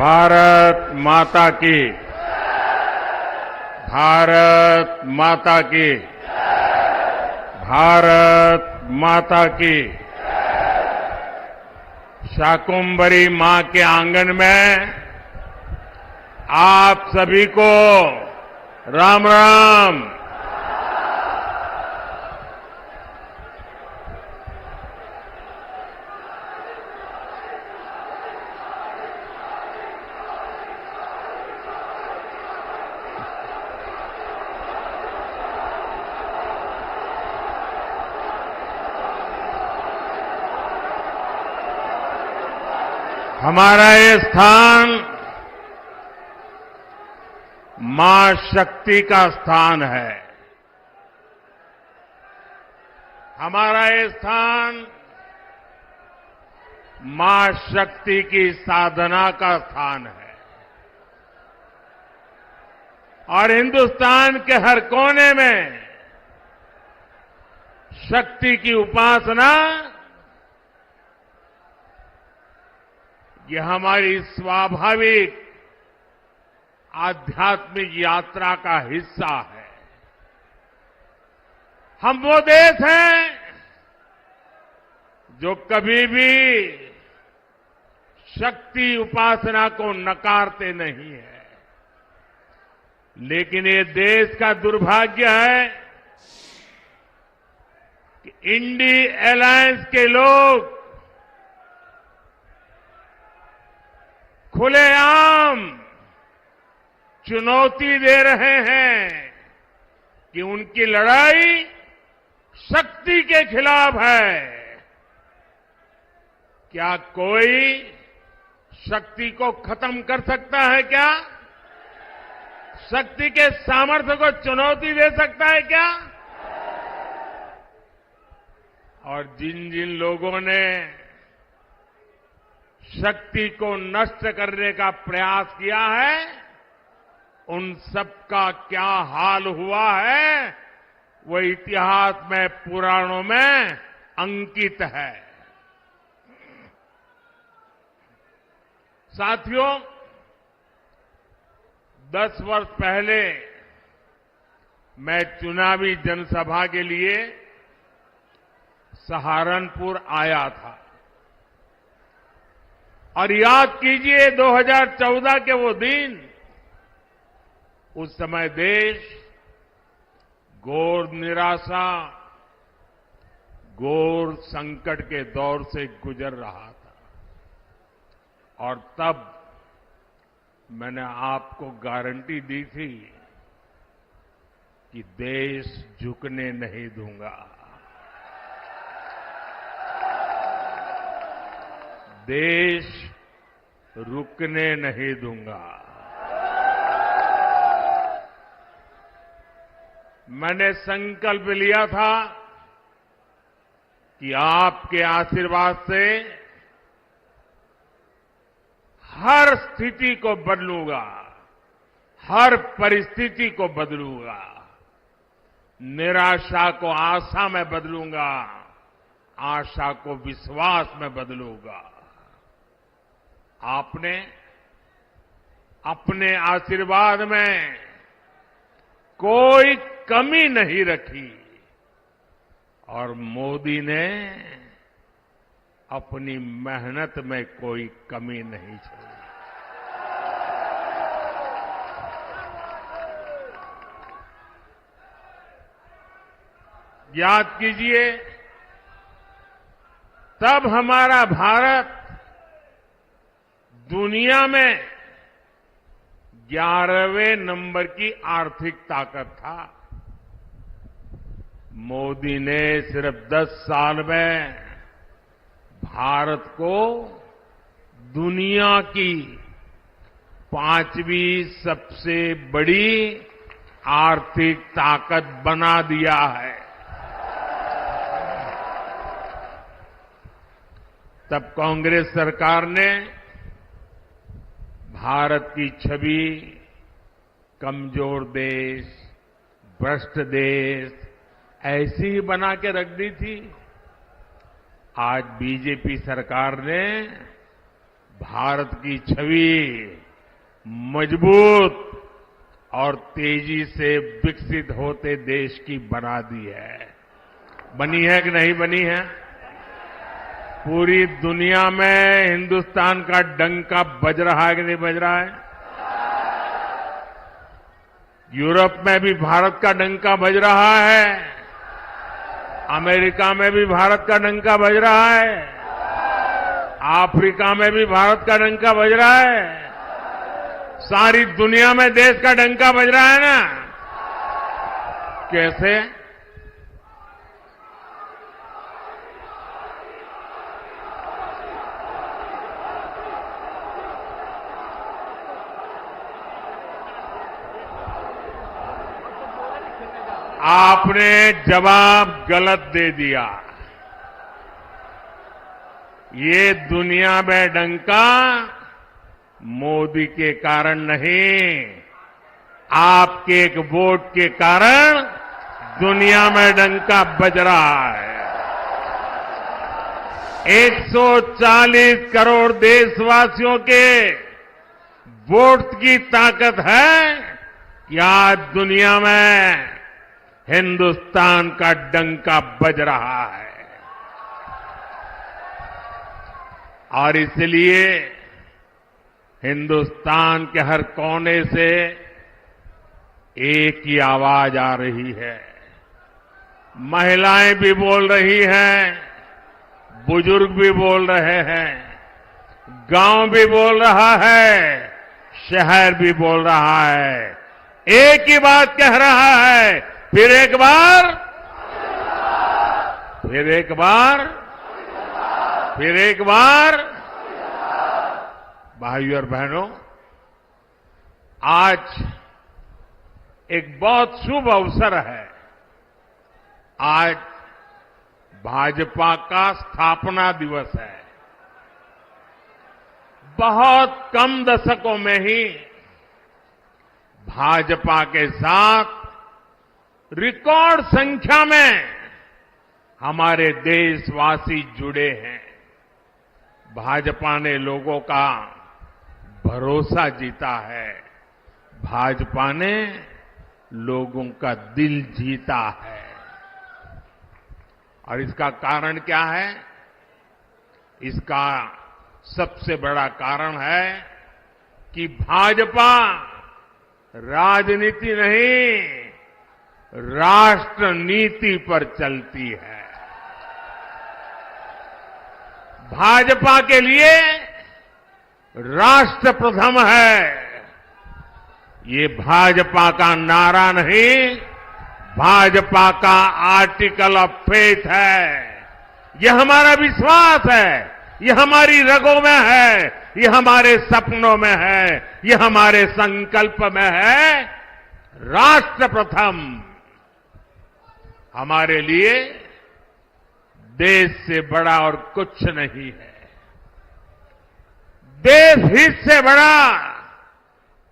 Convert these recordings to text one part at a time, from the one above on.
भारत माता की। भारत माता की। भारत माता की। शाकुंभरी मां के आंगन में आप सभी को राम राम। हमारा ये स्थान मां शक्ति का स्थान है। हमारा ये स्थान मां शक्ति की साधना का स्थान है और हिंदुस्तान के हर कोने में शक्ति की उपासना ये हमारी स्वाभाविक आध्यात्मिक यात्रा का हिस्सा है। हम वो देश हैं जो कभी भी शक्ति उपासना को नकारते नहीं है, लेकिन ये देश का दुर्भाग्य है कि इंडी अलायंस के लोग खुलेआम चुनौती दे रहे हैं कि उनकी लड़ाई शक्ति के खिलाफ है। क्या कोई शक्ति को खत्म कर सकता है? क्या शक्ति के सामर्थ्य को चुनौती दे सकता है? क्या और जिन जिन लोगों ने शक्ति को नष्ट करने का प्रयास किया है, उन सबका क्या हाल हुआ है वो इतिहास में, पुराणों में अंकित है। साथियों, 10 वर्ष पहले मैं चुनावी जनसभा के लिए सहारनपुर आया था और याद कीजिए 2014 के वो दिन, उस समय देश घोर निराशा, घोर संकट के दौर से गुजर रहा था और तब मैंने आपको गारंटी दी थी कि देश झुकने नहीं दूंगा, देश रुकने नहीं दूंगा। मैंने संकल्प लिया था कि आपके आशीर्वाद से हर स्थिति को बदलूंगा, हर परिस्थिति को बदलूंगा, निराशा को आशा में बदलूंगा, आशा को विश्वास में बदलूंगा। आपने अपने आशीर्वाद में कोई कमी नहीं रखी और मोदी ने अपनी मेहनत में कोई कमी नहीं छोड़ी। याद कीजिए, तब हमारा भारत दुनिया में 11वें नंबर की आर्थिक ताकत था। मोदी ने सिर्फ 10 साल में भारत को दुनिया की 5वीं सबसे बड़ी आर्थिक ताकत बना दिया है। तब कांग्रेस सरकार ने भारत की छवि कमजोर देश, भ्रष्ट देश ऐसी ही बना के रख दी थी। आज बीजेपी सरकार ने भारत की छवि मजबूत और तेजी से विकसित होते देश की बना दी है। बनी है कि नहीं बनी है? पूरी दुनिया में हिंदुस्तान का डंका बज रहा है कि नहीं बज रहा है? यूरोप में भी भारत का डंका बज रहा है, अमेरिका में भी भारत का डंका बज रहा है, अफ्रीका में भी भारत का डंका बज रहा है, सारी दुनिया में देश का डंका बज रहा है ना। कैसे? आपने जवाब गलत दे दिया। ये दुनिया में डंका मोदी के कारण नहीं, आपके एक वोट के कारण दुनिया में डंका बज रहा है। 140 करोड़ देशवासियों के वोट की ताकत है कि आज दुनिया में हिंदुस्तान का डंका बज रहा है। और इसलिए हिंदुस्तान के हर कोने से एक ही आवाज आ रही है। महिलाएं भी बोल रही हैं, बुजुर्ग भी बोल रहे हैं, गांव भी बोल रहा है, शहर भी बोल रहा है। एक ही बात कह रहा है, फिर एक बार, फिर एक बार, फिर एक बार। भाइयों और बहनों, आज एक बहुत शुभ अवसर है। आज भाजपा का स्थापना दिवस है। बहुत कम दशकों में ही भाजपा के साथ रिकॉर्ड संख्या में हमारे देशवासी जुड़े हैं। भाजपा ने लोगों का भरोसा जीता है। भाजपा ने लोगों का दिल जीता है। और इसका कारण क्या है? इसका सबसे बड़ा कारण है कि भाजपा राजनीति नहीं, राष्ट्र नीति पर चलती है। भाजपा के लिए राष्ट्र प्रथम है। ये भाजपा का नारा नहीं, भाजपा का आर्टिकल ऑफ फेथ है। यह हमारा विश्वास है, यह हमारी रगों में है, यह हमारे सपनों में है, यह हमारे संकल्प में है। राष्ट्र प्रथम हमारे लिए देश से बड़ा और कुछ नहीं है। देश हित से बड़ा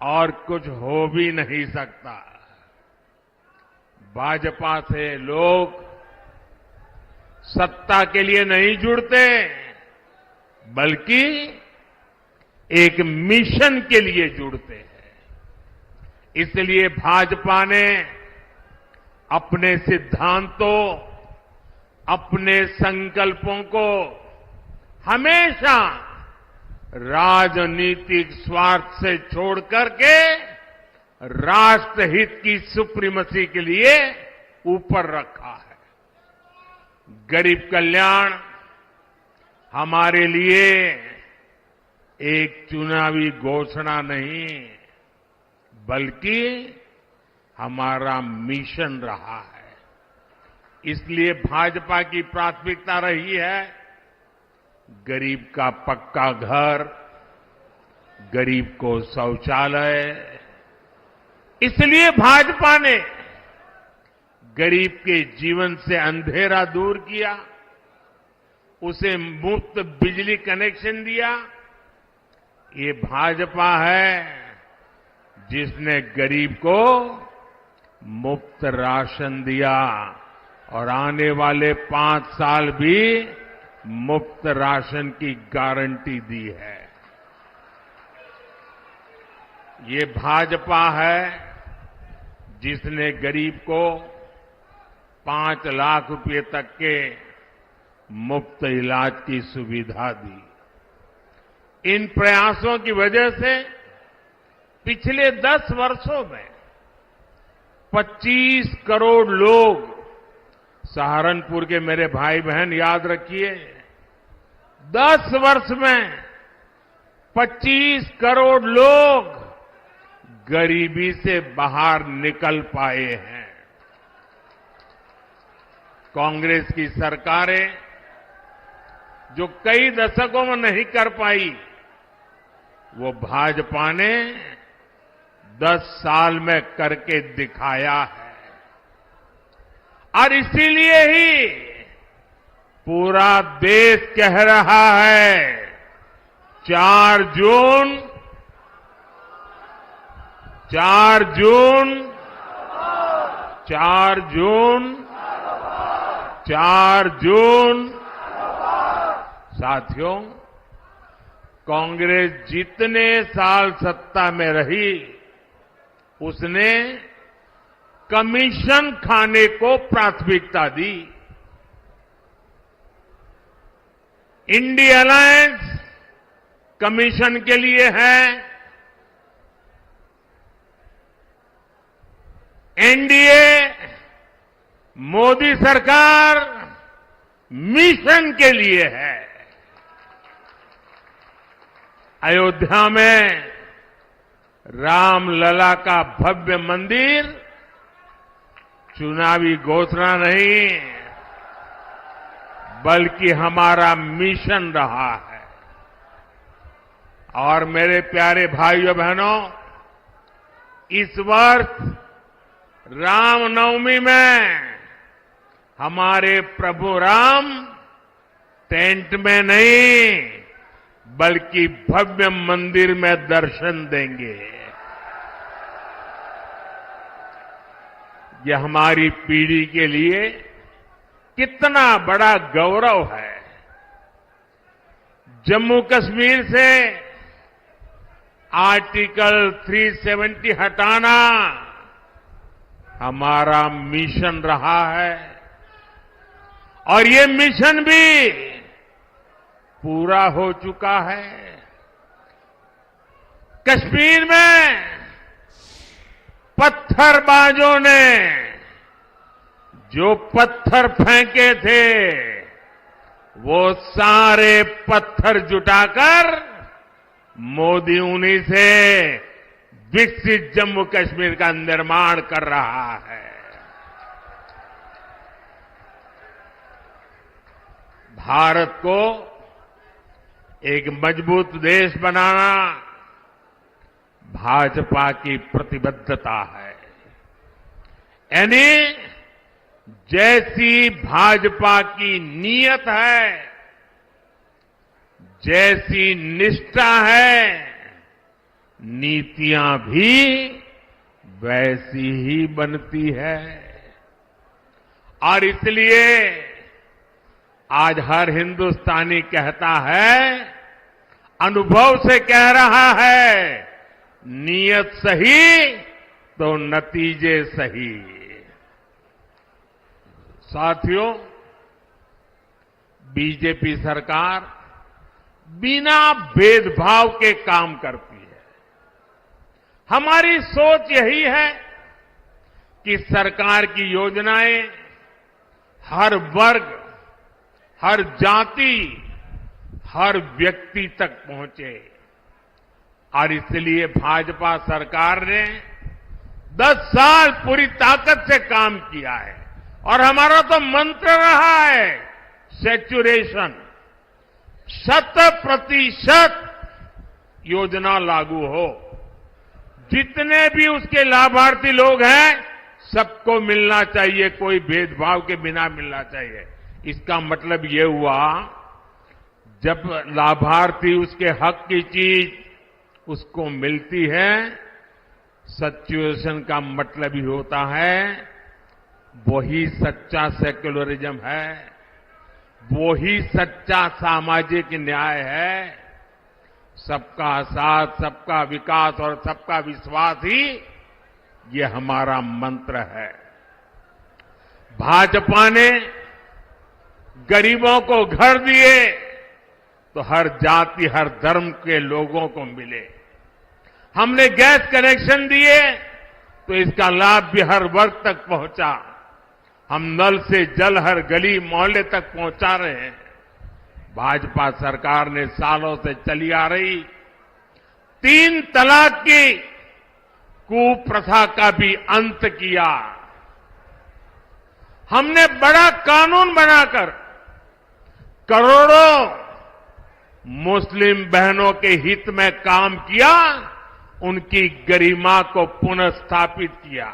और कुछ हो भी नहीं सकता। भाजपा से लोग सत्ता के लिए नहीं जुड़ते, बल्कि एक मिशन के लिए जुड़ते हैं। इसलिए भाजपा ने अपने सिद्धांतों, अपने संकल्पों को हमेशा राजनीतिक स्वार्थ से छोड़ करके राष्ट्रहित की सुप्रीमेसी के लिए ऊपर रखा है। गरीब कल्याण हमारे लिए एक चुनावी घोषणा नहीं, बल्कि हमारा मिशन रहा है। इसलिए भाजपा की प्राथमिकता रही है गरीब का पक्का घर, गरीब को शौचालय। इसलिए भाजपा ने गरीब के जीवन से अंधेरा दूर किया, उसे मुफ्त बिजली कनेक्शन दिया। ये भाजपा है जिसने गरीब को मुफ्त राशन दिया और आने वाले 5 साल भी मुफ्त राशन की गारंटी दी है। ये भाजपा है जिसने गरीब को 5 लाख रुपए तक के मुफ्त इलाज की सुविधा दी। इन प्रयासों की वजह से पिछले 10 वर्षों में 25 करोड़ लोग, सहारनपुर के मेरे भाई बहन याद रखिए, 10 वर्ष में 25 करोड़ लोग गरीबी से बाहर निकल पाए हैं। कांग्रेस की सरकारें जो कई दशकों में नहीं कर पाई, वो भाजपा ने 10 साल में करके दिखाया है। और इसीलिए ही पूरा देश कह रहा है 4 जून 4 जून 4 जून 4 जून। साथियों, कांग्रेस जितने साल सत्ता में रही, उसने कमीशन खाने को प्राथमिकता दी। इंडिया अलायंस कमीशन के लिए है, एनडीए मोदी सरकार मिशन के लिए है। अयोध्या में रामलला का भव्य मंदिर चुनावी घोषणा नहीं, बल्कि हमारा मिशन रहा है। और मेरे प्यारे भाइयों बहनों, इस वर्ष रामनवमी में हमारे प्रभु राम टेंट में नहीं, बल्कि भव्य मंदिर में दर्शन देंगे। ये हमारी पीढ़ी के लिए कितना बड़ा गौरव है। जम्मू कश्मीर से आर्टिकल 370 हटाना हमारा मिशन रहा है, और ये मिशन भी पूरा हो चुका है। कश्मीर में पत्थरबाजों ने जो पत्थर फेंके थे, वो सारे पत्थर जुटाकर मोदी उन्हीं से विकसित जम्मू कश्मीर का निर्माण कर रहा है। भारत को एक मजबूत देश बनाना भाजपा की प्रतिबद्धता है। यानी जैसी भाजपा की नीयत है, जैसी निष्ठा है, नीतियां भी वैसी ही बनती है। और इसलिए आज हर हिंदुस्तानी कहता है, अनुभव से कह रहा है, नीयत सही तो नतीजे सही। साथियों, बीजेपी सरकार बिना भेदभाव के काम करती है। हमारी सोच यही है कि सरकार की योजनाएं हर वर्ग, हर जाति, हर व्यक्ति तक पहुंचे। और इसलिए भाजपा सरकार ने 10 साल पूरी ताकत से काम किया है। और हमारा तो मंत्र रहा है सैचुरेशन, 100% योजना लागू हो। जितने भी उसके लाभार्थी लोग हैं, सबको मिलना चाहिए, कोई भेदभाव के बिना मिलना चाहिए। इसका मतलब ये हुआ, जब लाभार्थी उसके हक की चीज उसको मिलती है, सैचुरेशन का मतलब ही होता है वही सच्चा सेक्युलरिज्म है, वही सच्चा सामाजिक न्याय है। सबका साथ, सबका विकास और सबका विश्वास ही ये हमारा मंत्र है। भाजपा ने गरीबों को घर दिए तो हर जाति, हर धर्म के लोगों को मिले। हमने गैस कनेक्शन दिए तो इसका लाभ भी हर वर्ग तक पहुंचा। हम नल से जल हर गली मोहल्ले तक पहुंचा रहे हैं। भाजपा सरकार ने सालों से चली आ रही 3 तलाक की कुप्रथा का भी अंत किया। हमने बड़ा कानून बनाकर करोड़ों मुस्लिम बहनों के हित में काम किया, उनकी गरिमा को पुनर्स्थापित किया।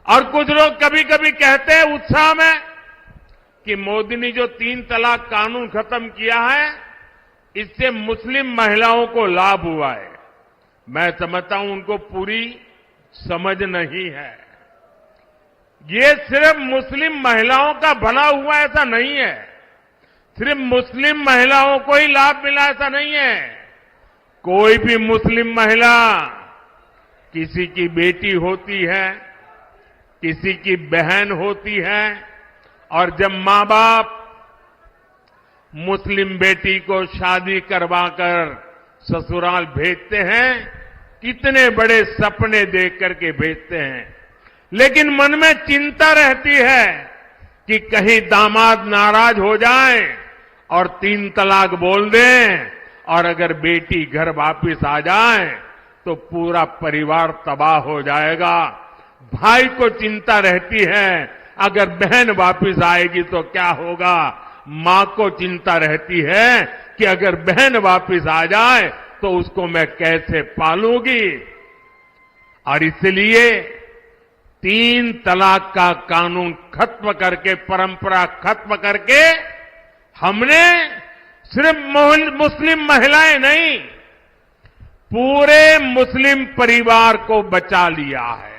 और कुछ लोग कभी कभी कहते हैं उत्साह में कि मोदी ने जो 3 तलाक कानून खत्म किया है, इससे मुस्लिम महिलाओं को लाभ हुआ है। मैं समझता हूं उनको पूरी समझ नहीं है। ये सिर्फ मुस्लिम महिलाओं का भला हुआ ऐसा नहीं है, सिर्फ मुस्लिम महिलाओं को ही लाभ मिला ऐसा नहीं है। कोई भी मुस्लिम महिला, किसी की बेटी होती है, किसी की बहन होती है, और जब मां बाप मुस्लिम बेटी को शादी करवाकर ससुराल भेजते हैं, कितने बड़े सपने देख करके भेजते हैं, लेकिन मन में चिंता रहती है कि कहीं दामाद नाराज हो जाए और 3 तलाक बोल दें, और अगर बेटी घर वापिस आ जाए तो पूरा परिवार तबाह हो जाएगा। भाई को चिंता रहती है अगर बहन वापिस आएगी तो क्या होगा। मां को चिंता रहती है कि अगर बहन वापिस आ जाए तो उसको मैं कैसे पालूंगी। और इसलिए 3 तलाक का कानून खत्म करके, परंपरा खत्म करके, हमने सिर्फ मुस्लिम महिलाएं नहीं, पूरे मुस्लिम परिवार को बचा लिया है।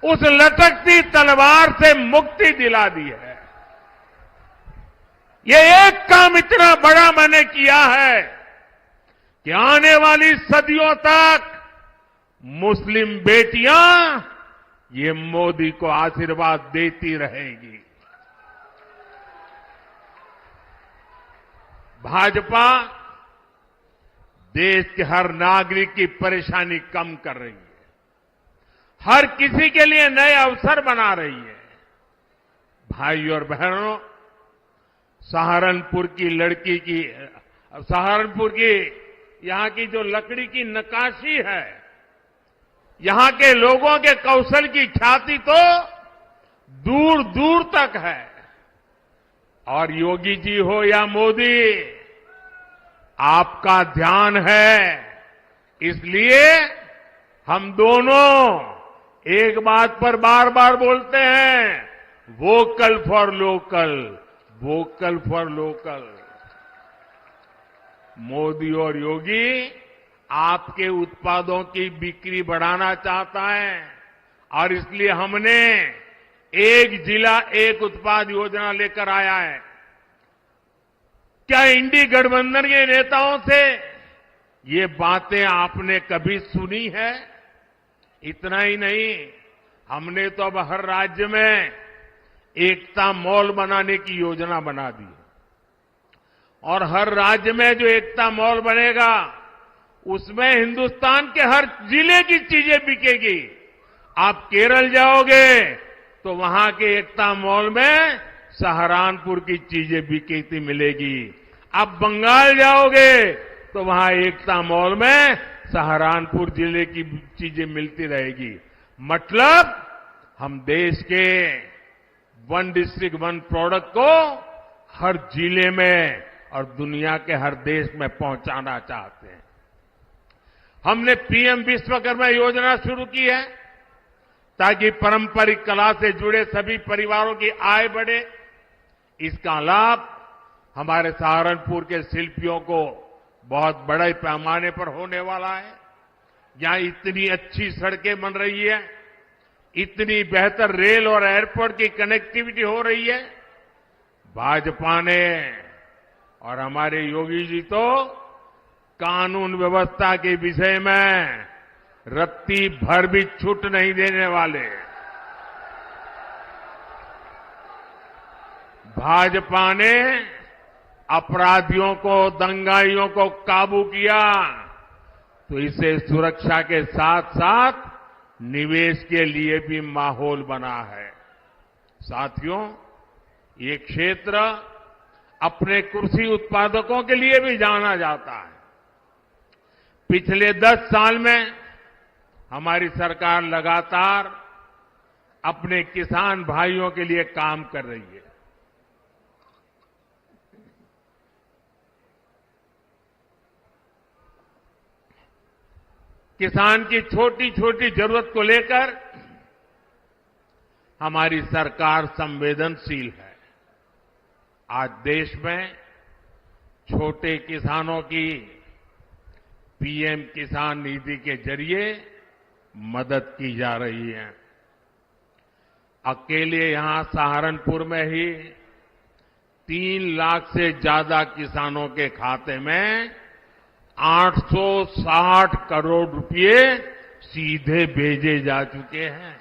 उस लटकती तलवार से मुक्ति दिला दी है। ये एक काम इतना बड़ा मैंने किया है कि आने वाली सदियों तक मुस्लिम बेटियां ये मोदी को आशीर्वाद देती रहेगी। भाजपा देश के हर नागरिक की परेशानी कम कर रही है, हर किसी के लिए नए अवसर बना रही है। भाई और बहनों, सहारनपुर की लड़की की, सहारनपुर की यहां की जो लकड़ी की नक्काशी है, यहां के लोगों के कौशल की ख्याति तो दूर दूर तक है। और योगी जी हो या मोदी, आपका ध्यान है, इसलिए हम दोनों एक बात पर बार बार बोलते हैं, vocal for local, vocal for local. Modi और योगी आपके उत्पादों की बिक्री बढ़ाना चाहता है, और इसलिए हमने एक जिला एक उत्पाद योजना लेकर आया है। क्या इंडी गठबंधन के नेताओं से ये बातें आपने कभी सुनी है? इतना ही नहीं, हमने तो अब हर राज्य में एकता मॉल बनाने की योजना बना दी, और हर राज्य में जो एकता मॉल बनेगा उसमें हिंदुस्तान के हर जिले की चीजें बिकेगी। आप केरल जाओगे तो वहां के एकता मॉल में सहारनपुर की चीजें बिकती मिलेगी। आप बंगाल जाओगे तो वहां एकता मॉल में सहारनपुर जिले की चीजें मिलती रहेगी। मतलब हम देश के 1 डिस्ट्रिक्ट 1 प्रोडक्ट को हर जिले में और दुनिया के हर देश में पहुंचाना चाहते हैं। हमने पीएम विश्वकर्मा योजना शुरू की है ताकि पारंपरिक कला से जुड़े सभी परिवारों की आय बढ़े। इसका लाभ हमारे सहारनपुर के शिल्पियों को बहुत बड़े पैमाने पर होने वाला है। यहां इतनी अच्छी सड़कें बन रही है, इतनी बेहतर रेल और एयरपोर्ट की कनेक्टिविटी हो रही है। भाजपा ने और हमारे योगी जी तो कानून व्यवस्था के विषय में रत्ती भर भी छूट नहीं देने वाले। भाजपा ने अपराधियों को, दंगाइयों को काबू किया तो इसे सुरक्षा के साथ साथ निवेश के लिए भी माहौल बना है। साथियों, ये क्षेत्र अपने कृषि उत्पादकों के लिए भी जाना जाता है। पिछले 10 साल में हमारी सरकार लगातार अपने किसान भाइयों के लिए काम कर रही है। किसान की छोटी छोटी जरूरत को लेकर हमारी सरकार संवेदनशील है। आज देश में छोटे किसानों की पीएम किसान निधि के जरिए मदद की जा रही है। अकेले यहां सहारनपुर में ही 3 लाख से ज्यादा किसानों के खाते में 860 करोड़ रुपए सीधे भेजे जा चुके हैं।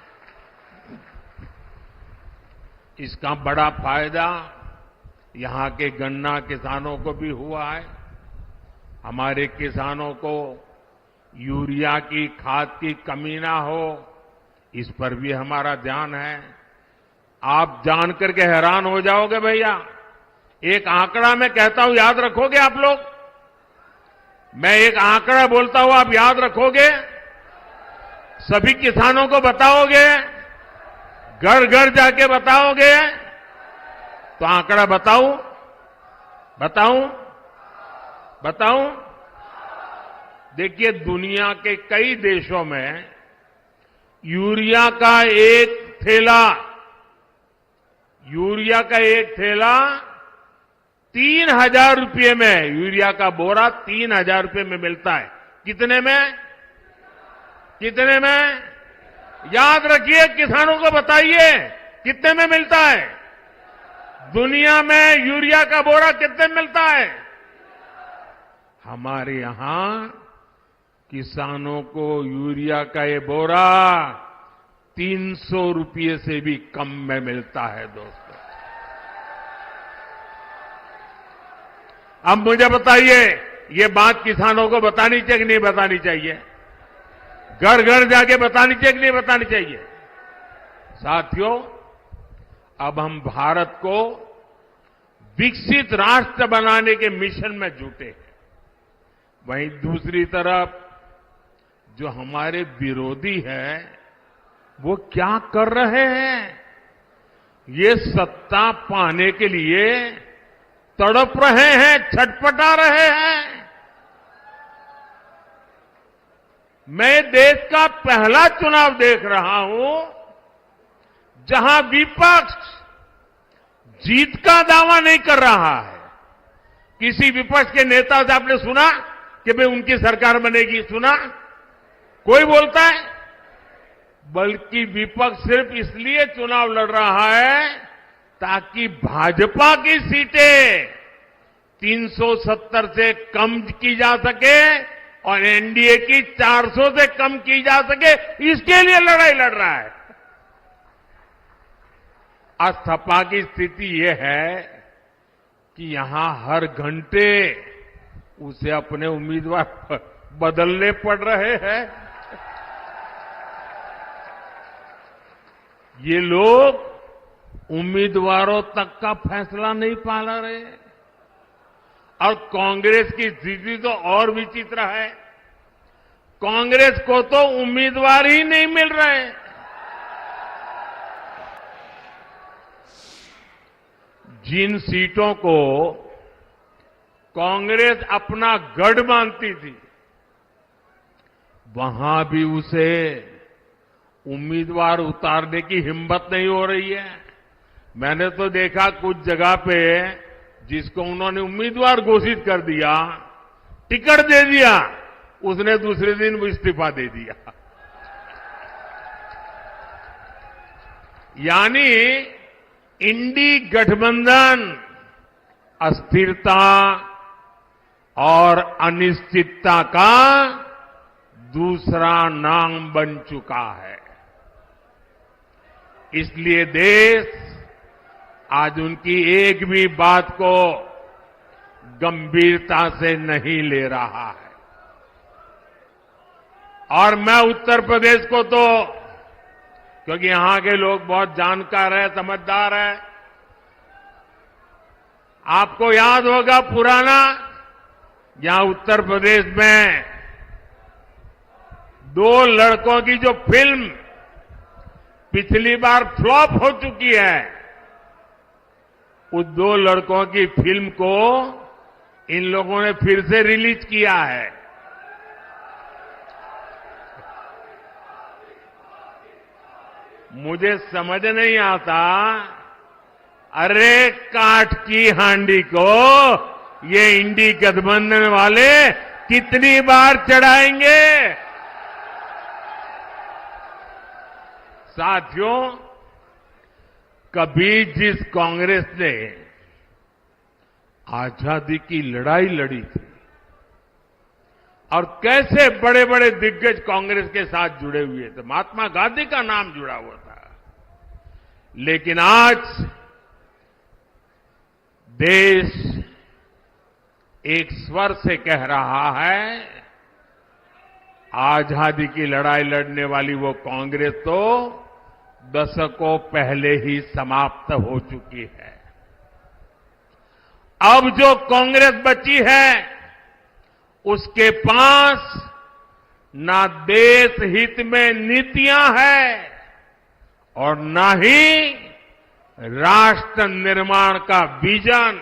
इसका बड़ा फायदा यहां के गन्ना किसानों को भी हुआ है। हमारे किसानों को यूरिया की खाद की कमी ना हो, इस पर भी हमारा ध्यान है। आप जान करके हैरान हो जाओगे भैया, एक आंकड़ा मैं कहता हूं, याद रखोगे आप लोग? मैं एक आंकड़ा बोलता हूं, आप याद रखोगे? सभी किसानों को बताओगे? घर घर जाके बताओगे? तो आंकड़ा बताऊं? देखिए, दुनिया के कई देशों में यूरिया का एक थैला 3,000 रुपये में, यूरिया का बोरा 3,000 रुपये में मिलता है। कितने में? याद रखिए, किसानों को बताइए कितने में मिलता है। दुनिया में यूरिया का बोरा कितने में मिलता है? हमारे यहां किसानों को यूरिया का ये बोरा 300 रुपये से भी कम में मिलता है। दोस्तों, अब मुझे बताइए, ये बात किसानों को बतानी चाहिए कि नहीं बतानी चाहिए? घर घर जाके बतानी चाहिए कि नहीं बतानी चाहिए? साथियों, अब हम भारत को विकसित राष्ट्र बनाने के मिशन में जुटे हैं। वहीं दूसरी तरफ जो हमारे विरोधी हैं, वो क्या कर रहे हैं? ये सत्ता पाने के लिए तड़प रहे हैं, छटपटा रहे हैं। मैं देश का पहला चुनाव देख रहा हूं जहां विपक्ष जीत का दावा नहीं कर रहा है। किसी विपक्ष के नेता से आपने सुना कि भाई उनकी सरकार बनेगी? सुना कोई बोलता है? बल्कि विपक्ष सिर्फ इसलिए चुनाव लड़ रहा है ताकि भाजपा की सीटें 370 से कम की जा सके और एनडीए की 400 से कम की जा सके, इसके लिए लड़ाई लड़ रहा है। आज सपा की स्थिति यह है कि यहां हर घंटे उसे अपने उम्मीदवार बदलने पड़ रहे हैं। ये लोग उम्मीदवारों तक का फैसला नहीं पाला रहे। और कांग्रेस की स्थिति तो और विचित्र है। कांग्रेस को तो उम्मीदवार ही नहीं मिल रहे। जिन सीटों को कांग्रेस अपना गढ़ मानती थी, वहां भी उसे उम्मीदवार उतारने की हिम्मत नहीं हो रही है। मैंने तो देखा कुछ जगह पे जिसको उन्होंने उम्मीदवार घोषित कर दिया, टिकट दे दिया, उसने दूसरे दिन वो इस्तीफा दे दिया। यानी इंडी गठबंधन अस्थिरता, और अनिश्चितता का दूसरा नाम बन चुका है। इसलिए देश आज उनकी एक भी बात को गंभीरता से नहीं ले रहा है। और मैं उत्तर प्रदेश को तो, क्योंकि यहां के लोग बहुत जानकार हैं, समझदार हैं, आपको याद होगा पुराना, जहां उत्तर प्रदेश में दो लड़कों की जो फिल्म पिछली बार फ्लॉप हो चुकी है, उस दो लड़कों की फिल्म को इन लोगों ने फिर से रिलीज किया है। मुझे समझ नहीं आता, अरे काठ की हांडी को ये इंडी गठबंधन वाले कितनी बार चढ़ाएंगे। साथियों, कभी जिस कांग्रेस ने आजादी की लड़ाई लड़ी थी और कैसे बड़े बड़े दिग्गज कांग्रेस के साथ जुड़े हुए थे, महात्मा गांधी का नाम जुड़ा हुआ था, लेकिन आज देश एक स्वर से कह रहा है, आजादी की लड़ाई लड़ने वाली वो कांग्रेस तो दशकों पहले ही समाप्त हो चुकी है। अब जो कांग्रेस बची है, उसके पास ना देश हित में नीतियां हैं और ना ही राष्ट्र निर्माण का विजन।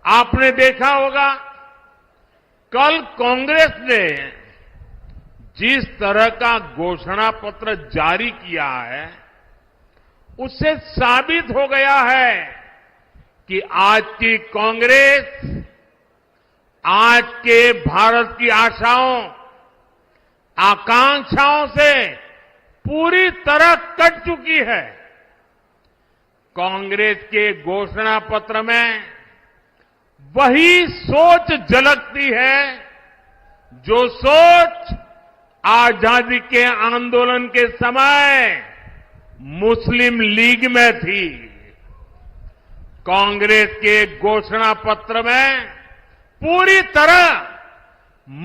आपने देखा होगा, कल कांग्रेस ने जिस तरह का घोषणा पत्र जारी किया है, उससे साबित हो गया है कि आज की कांग्रेस आज के भारत की आशाओं, आकांक्षाओं से पूरी तरह कट चुकी है। कांग्रेस के घोषणा पत्र में वही सोच झलकती है जो सोच आजादी के आंदोलन के समय मुस्लिम लीग में थी। कांग्रेस के घोषणा पत्र में पूरी तरह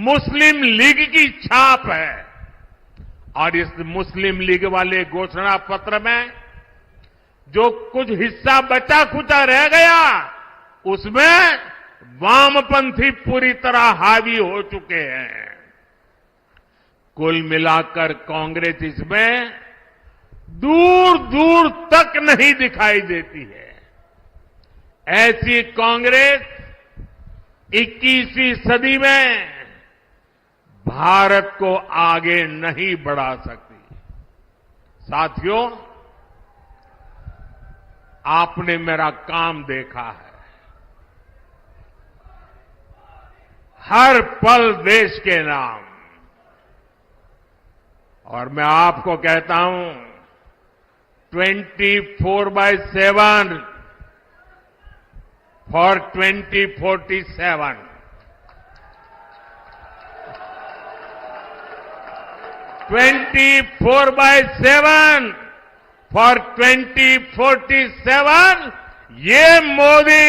मुस्लिम लीग की छाप है और इस मुस्लिम लीग वाले घोषणा पत्र में जो कुछ हिस्सा बचा खुचा रह गया, उसमें वामपंथी पूरी तरह हावी हो चुके हैं। कुल मिलाकर कांग्रेस इसमें दूर दूर तक नहीं दिखाई देती है। ऐसी कांग्रेस 21वीं सदी में भारत को आगे नहीं बढ़ा सकती। साथियों, आपने मेरा काम देखा है। हर पल देश के नाम, और मैं आपको कहता हूं 24/7 फॉर 2047। 24/7 फॉर 2047। ये मोदी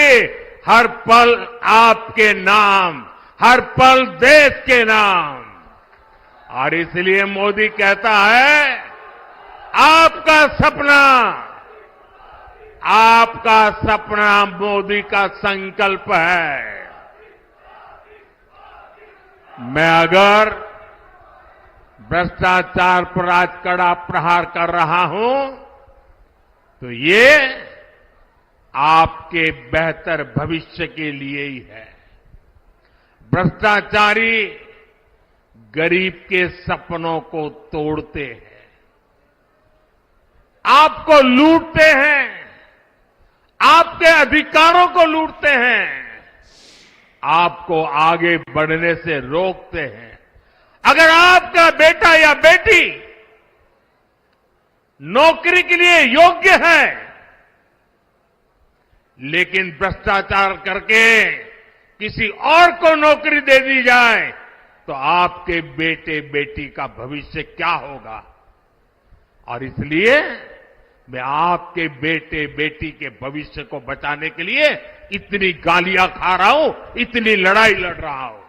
हर पल आपके नाम, हर पल देश के नाम। और इसलिए मोदी कहता है, आपका सपना मोदी का संकल्प है। मैं अगर भ्रष्टाचार पर आज कड़ा प्रहार कर रहा हूं, तो ये आपके बेहतर भविष्य के लिए ही है। भ्रष्टाचारी गरीब के सपनों को तोड़ते हैं, आपको लूटते हैं, आपके अधिकारों को लूटते हैं, आपको आगे बढ़ने से रोकते हैं। अगर आपका बेटा या बेटी नौकरी के लिए योग्य है, लेकिन भ्रष्टाचार करके किसी और को नौकरी दे दी जाए तो आपके बेटे बेटी का भविष्य क्या होगा। और इसलिए मैं आपके बेटे बेटी के भविष्य को बचाने के लिए इतनी गालियां खा रहा हूं, इतनी लड़ाई लड़ रहा हूं।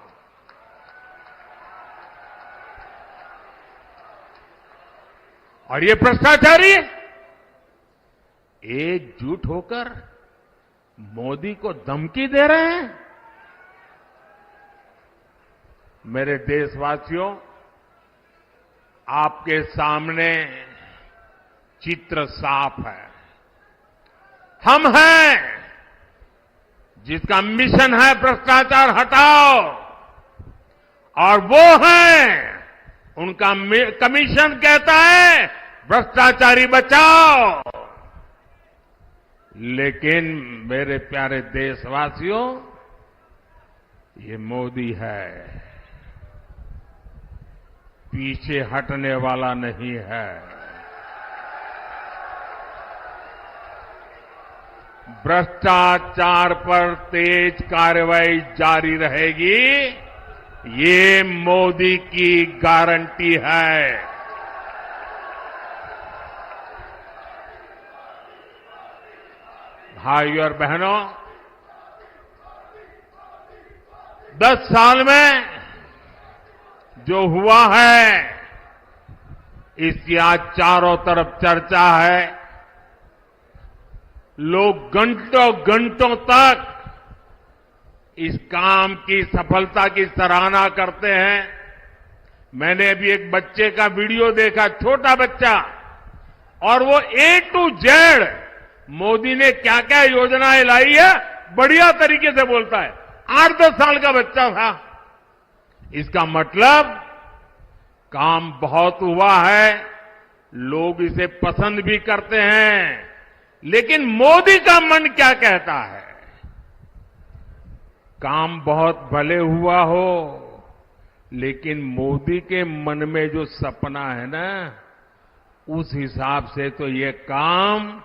और ये भ्रष्टाचारी एकजुट होकर मोदी को धमकी दे रहे हैं। मेरे देशवासियों, आपके सामने चित्र साफ है। हम हैं जिसका मिशन है भ्रष्टाचार हटाओ, और वो है उनका कमीशन कहता है भ्रष्टाचारी बचाओ। लेकिन मेरे प्यारे देशवासियों, ये मोदी है, पीछे हटने वाला नहीं है। भ्रष्टाचार पर तेज कार्रवाई जारी रहेगी, ये मोदी की गारंटी है। भाइयों और बहनों, 10 साल में जो हुआ है इसकी आज चारों तरफ चर्चा है। लोग घंटों घंटों तक इस काम की सफलता की सराहना करते हैं। मैंने अभी एक बच्चे का वीडियो देखा, छोटा बच्चा, और वो A to Z मोदी ने क्या क्या योजनाएं लाई है बढ़िया तरीके से बोलता है। 8-10 साल का बच्चा था। इसका मतलब काम बहुत हुआ है, लोग इसे पसंद भी करते हैं। लेकिन मोदी का मन क्या कहता है? काम बहुत भले हुआ हो, लेकिन मोदी के मन में जो सपना है ना, उस हिसाब से तो ये काम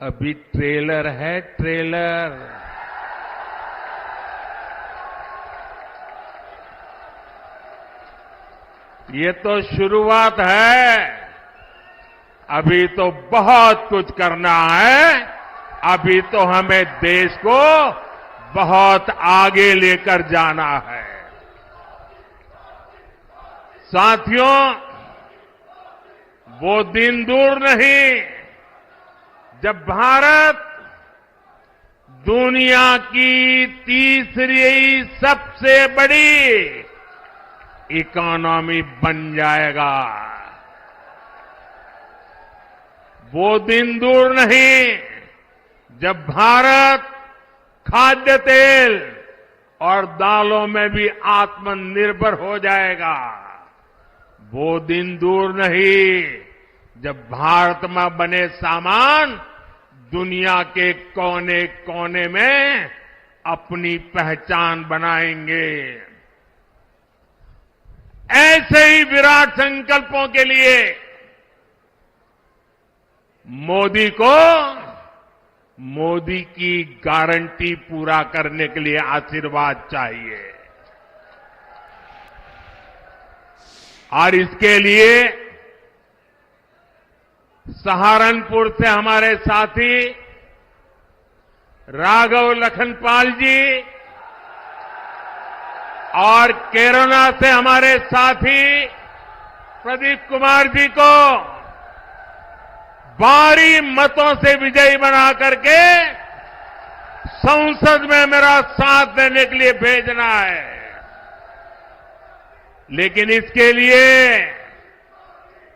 अभी ट्रेलर है, ट्रेलर। ये तो शुरुआत है, अभी तो बहुत कुछ करना है। अभी तो हमें देश को बहुत आगे लेकर जाना है। साथियों, वो दिन दूर नहीं जब भारत दुनिया की तीसरी सबसे बड़ी इकोनॉमी बन जाएगा। वो दिन दूर नहीं जब भारत खाद्य तेल और दालों में भी आत्मनिर्भर हो जाएगा। वो दिन दूर नहीं जब भारत में बने सामान दुनिया के कोने कोने में अपनी पहचान बनाएंगे। ऐसे ही विराट संकल्पों के लिए मोदी को मोदी की गारंटी पूरा करने के लिए आशीर्वाद चाहिए। और इसके लिए सहारनपुर से हमारे साथी राघव लखनपाल जी और केरला से हमारे साथी प्रदीप कुमार जी को भारी मतों से विजयी बना करके संसद में मेरा साथ देने के लिए भेजना है। लेकिन इसके लिए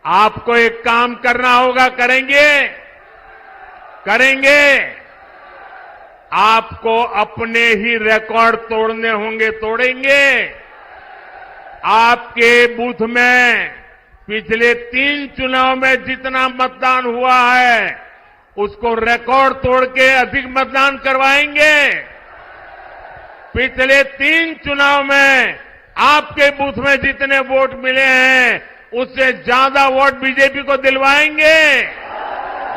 आपको एक काम करना होगा। करेंगे। आपको अपने ही रिकॉर्ड तोड़ने होंगे, तोड़ेंगे। आपके बूथ में पिछले 3 चुनाव में जितना मतदान हुआ है उसको रिकॉर्ड तोड़ के अधिक मतदान करवाएंगे। पिछले 3 चुनाव में आपके बूथ में जितने वोट मिले हैं उससे ज्यादा वोट बीजेपी को दिलवाएंगे।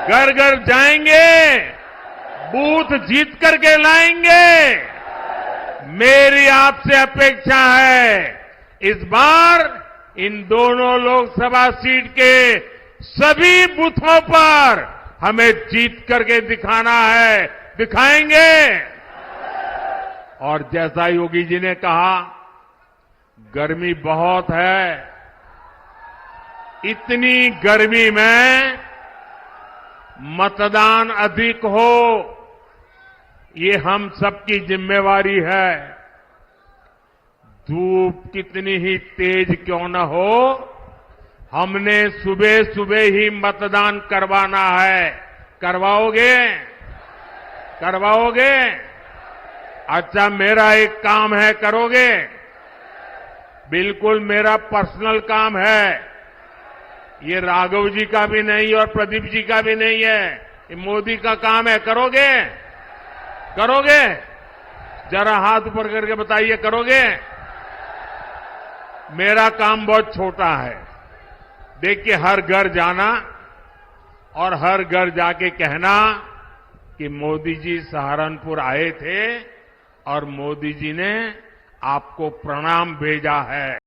घर घर जाएंगे, बूथ जीत करके लाएंगे। मेरी आपसे अपेक्षा है इस बार इन दोनों लोकसभा सीट के सभी बूथों पर हमें जीत करके दिखाना है, दिखाएंगे। और जैसा योगी जी ने कहा, गर्मी बहुत है, इतनी गर्मी में मतदान अधिक हो, ये हम सबकी जिम्मेवारी है। धूप कितनी ही तेज क्यों न हो, हमने सुबह सुबह ही मतदान करवाना है। करवाओगे? करवाओगे? अच्छा, मेरा एक काम है, करोगे? बिल्कुल मेरा पर्सनल काम है, ये राघव जी का भी नहीं और प्रदीप जी का भी नहीं है, ये मोदी का काम है। करोगे? करोगे? जरा हाथ ऊपर करके बताइए, करोगे? मेरा काम बहुत छोटा है। देखिए, हर घर जाना और हर घर जाके कहना कि मोदी जी सहारनपुर आए थे और मोदी जी ने आपको प्रणाम भेजा है।